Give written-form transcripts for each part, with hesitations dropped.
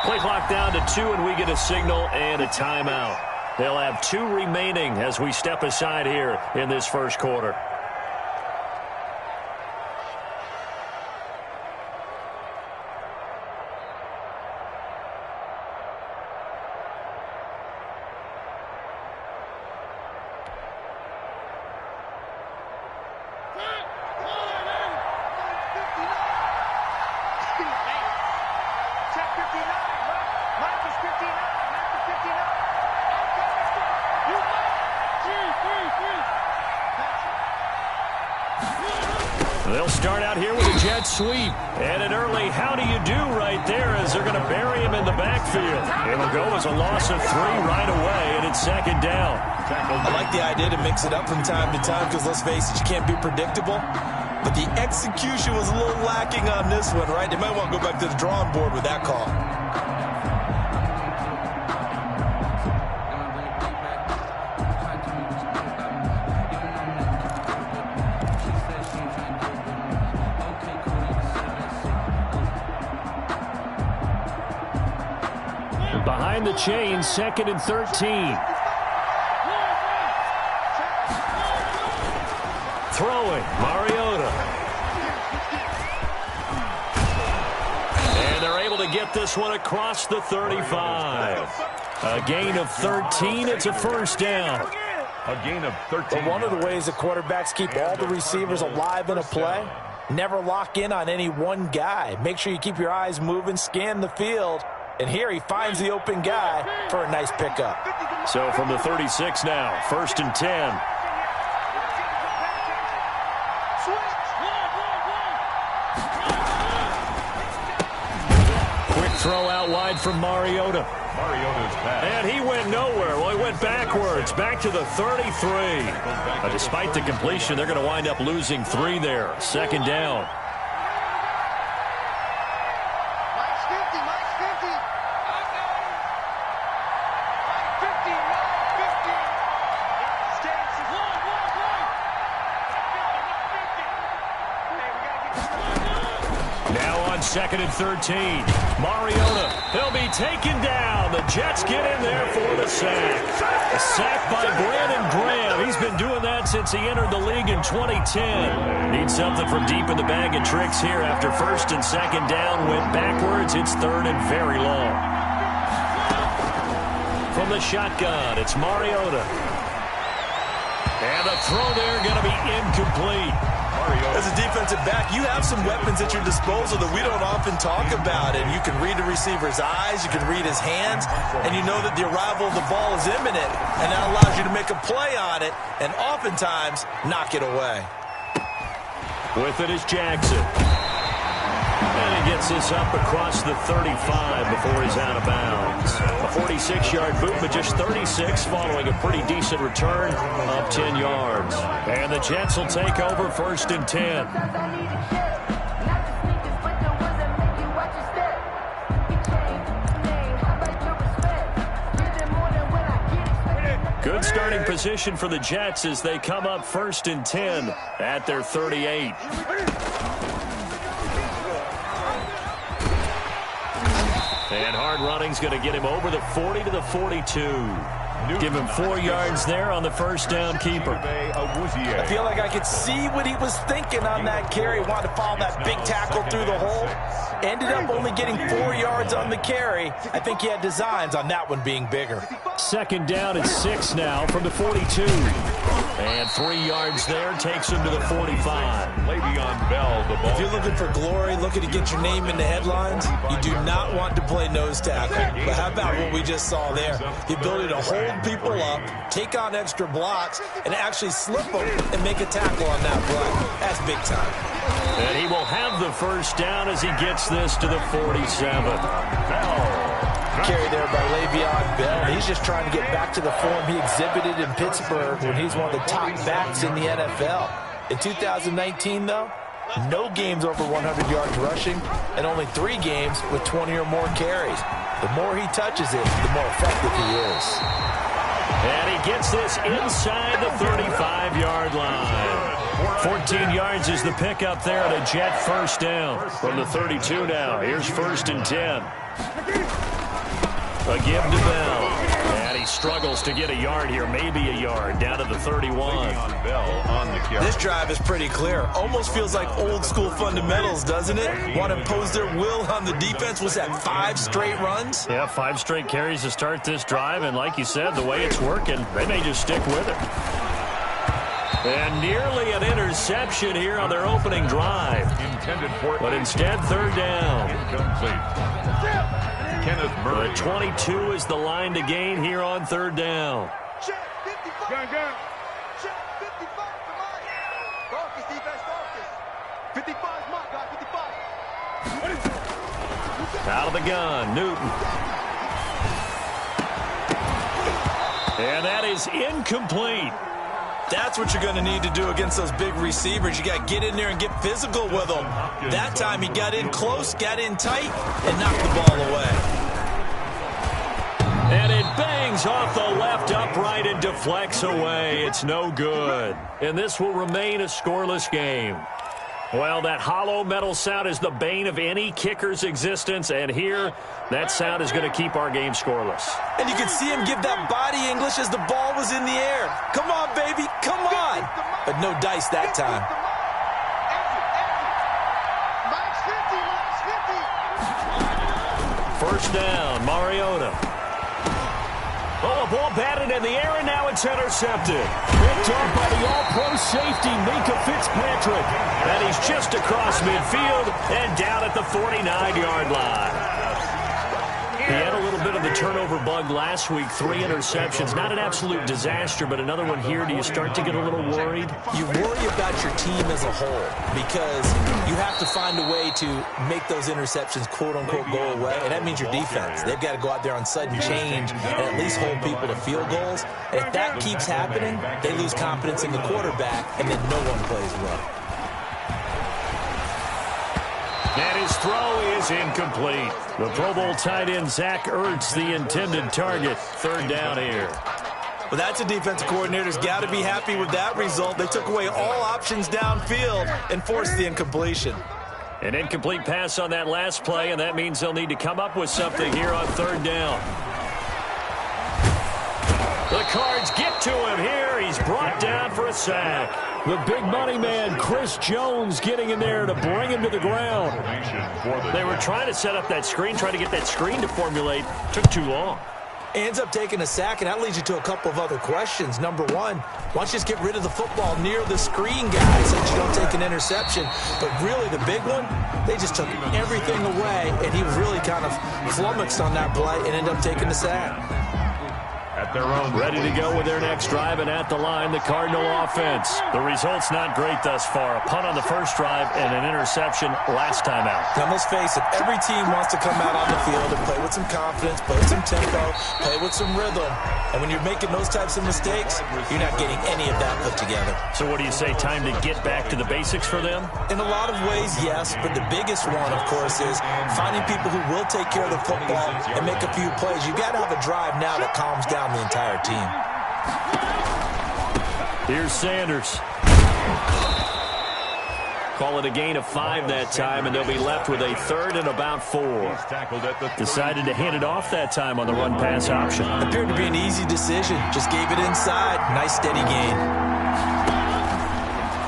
Play clock down to 2, and we get a signal and a timeout. They'll have 2 remaining as we step aside here in this first quarter. They'll start out here with a jet sweep. And an early how do you do right there as they're going to bury him in the backfield. It'll go as a loss of 3 right away, and it's second down. I like the idea to mix it up from time to time because, let's face it, you can't be predictable. But the execution was a little lacking on this one, right? They might want to go back to the drawing board with that call. Behind the chain, 2nd and 13. Throwing, Mariota. And they're able to get this one across the 35. A gain of 13. It's a first down. A gain of 13. But one of the ways the quarterbacks keep all the receivers alive in a play, never lock in on any one guy. Make sure you keep your eyes moving, scan the field. And here he finds the open guy for a nice pickup. So from the 36 now, 1st and 10. Quick throw out wide from Mariota. Mariota's pass. And he went nowhere. Well, he went backwards, back to the 33. Despite the completion, they're going to wind up losing 3 there. Second down. Now on 2nd and 13. Mariota, he'll be taken down. The Jets get in there for the sack. A sack by Brandon Graham. He's been doing that since he entered the league in 2010. Needs something from deep in the bag of tricks here after 1st and 2nd down. Went backwards. It's 3rd and very long. From the shotgun, it's Mariota. And the throw there going to be incomplete. As a defensive back, you have some weapons at your disposal that we don't often talk about. And you can read the receiver's eyes, you can read his hands, and you know that the arrival of the ball is imminent. And that allows you to make a play on it and oftentimes knock it away. With it is Jackson. And he gets this up across the 35 before he's out of bounds. A 46-yard boot, but just 36 following a pretty decent return of 10 yards. And the Jets will take over 1st and 10. Good starting position for the Jets as they come up 1st and 10 at their 38. And hard running's going to get him over the 40 to the 42. Give him 4 yards there on the first down keeper. I feel like I could see what he was thinking on that carry. Wanted to follow that big tackle through the hole. Ended up only getting 4 yards on the carry. I think he had designs on that one being bigger. 2nd down and 6 now from the 42. And 3 yards there takes him to the 45. Le'Veon Bell, the ball. If you're looking for glory, looking to get your name in the headlines, you do not want to play nose tackle. But how about what we just saw there? The ability to hold people up, take on extra blocks, and actually slip them and make a tackle on that block. That's big time. And he will have the first down as he gets this to the 47. Carry there by Le'Veon Bell. He's just trying to get back to the form he exhibited in Pittsburgh when he's one of the top backs in the NFL. In 2019, though, no games over 100 yards rushing and only 3 games with 20 or more carries. The more he touches it, the more effective he is. And he gets this inside the 35-yard line. 14 yards is the pickup there at a Jet first down from the 32 now. Here's 1st and 10. A give to Bell. And he struggles to get a yard here, maybe a yard, down to the 31. This drive is pretty clear. Almost feels like old school fundamentals, doesn't it? Want to impose their will on the defense. Was that 5 straight runs? Yeah, 5 straight carries to start this drive. And like you said, the way it's working, they may just stick with it. And nearly an interception here on their opening drive. But instead, 3rd down. The 22 is the line to gain here on 3rd down. Out of the gun, Newton. And that is incomplete. That's what you're going to need to do against those big receivers. You got to get in there and get physical with them. That time he got in close, got in tight, and knocked the ball away. And it bangs off the left upright and deflects away. It's no good. And this will remain a scoreless game. Well, that hollow metal sound is the bane of any kicker's existence, and here, that sound is going to keep our game scoreless. And you can see him give that body English as the ball was in the air. Come on, baby, come on. But no dice that time. First down, Mariota. Oh, a ball batted in the air, and now it's intercepted. Picked off by the all-pro safety, Minka Fitzpatrick. And he's just across midfield and down at the 49-yard line. He had a little bit of the turnover bug last week, 3 interceptions. Not an absolute disaster, but another one here. Do you start to get a little worried? You worry about your team as a whole because you have to find a way to make those interceptions, quote-unquote, go away. And that means your defense. They've got to go out there on sudden change and at least hold people to field goals. And if that keeps happening, they lose confidence in the quarterback, and then no one plays well. And his throw is incomplete. The Pro Bowl tight end Zach Ertz, the intended target. 3rd down here. Well, that's a defensive coordinator's got to be happy with that result. They took away all options downfield and forced the incompletion. An incomplete pass on that last play, and that means they'll need to come up with something here on 3rd down. The Cards get to him here. He's brought down for a sack. The big money man, Chris Jones, getting in there to bring him to the ground. They were trying to set up that screen, trying to get that screen to formulate. Took too long. Ends up taking a sack, and that leads you to a couple of other questions. Number one, why don't you just get rid of the football near the screen guy so that you don't take an interception? But really, the big one, they just took everything away, and he was really kind of flummoxed on that play and ended up taking the sack. Ready to go with their next drive, and at the line, the Cardinal offense. The result's not great thus far. A punt on the first drive and an interception last time out. Now, let's face it, every team wants to come out on the field and play with some confidence, play with some tempo, play with some rhythm. And when you're making those types of mistakes, you're not getting any of that put together. So what do you say, time to get back to the basics for them? In a lot of ways, yes, but the biggest one, of course, is finding people who will take care of the football and make a few plays. You've got to have a drive now that calms down the entire team. Here's Sanders. Call it a gain of 5 that time, and they'll be left with a 3rd and about 4. Decided to hand it off that time on the run-pass option. Appeared to be an easy decision. Just gave it inside. Nice, steady gain.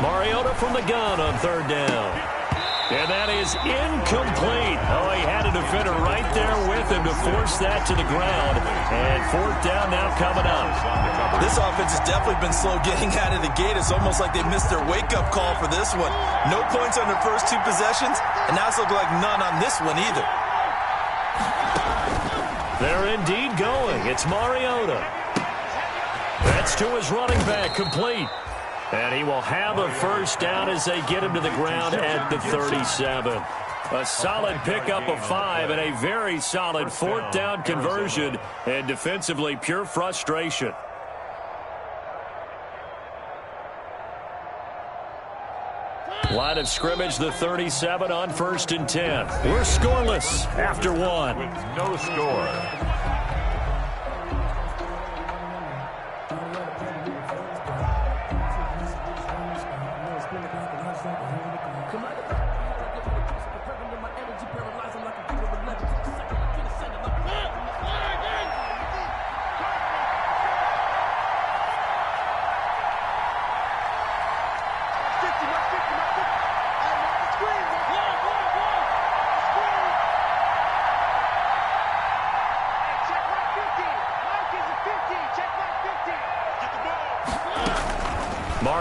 Mariota from the gun on 3rd down. And that is incomplete. Oh, he had a defender right there with him to force that to the ground. And 4th down now coming up. This offense has definitely been slow getting out of the gate. It's almost like they missed their wake-up call for this one. No points on their first 2 possessions, and now it's looking like none on this one either. They're indeed going. It's Mariota. That's to his running back, complete. And he will have a first down as they get him to the ground at the 37. A solid pickup of 5 and a very solid 4th down conversion. And defensively, pure frustration. Line of scrimmage, the 37 on 1st and 10. We're scoreless after 1. With no score.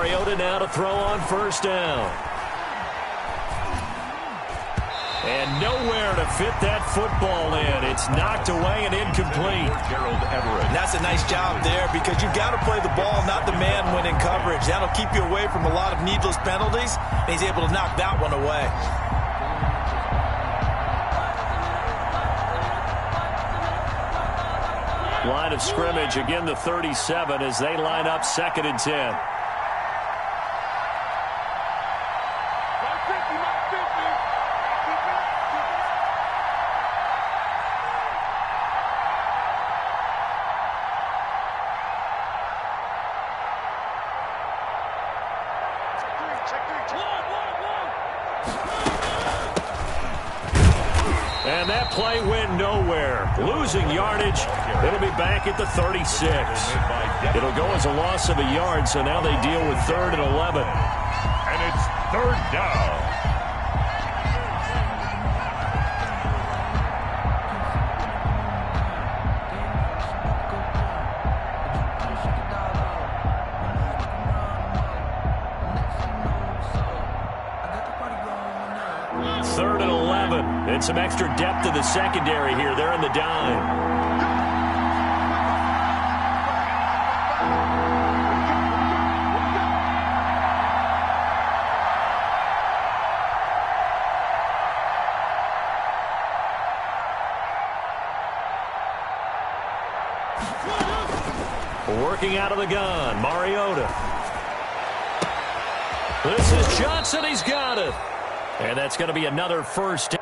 Mariota now to throw on first down. And nowhere to fit that football in. It's knocked away and incomplete. And that's a nice job there because you've got to play the ball, not the man when in coverage. That'll keep you away from a lot of needless penalties, and he's able to knock that one away. Line of scrimmage, again the 37 as they line up 2nd and 10. And that play went nowhere. Losing yardage. It'll be back at the 36. It'll go as a loss of a yard, so now they deal with 3rd and 11. And it's 3rd down. And some extra depth to the secondary here. They're in the dime. Working out of the gun, Mariota. This is Johnson. He's got it. And that's going to be another first down.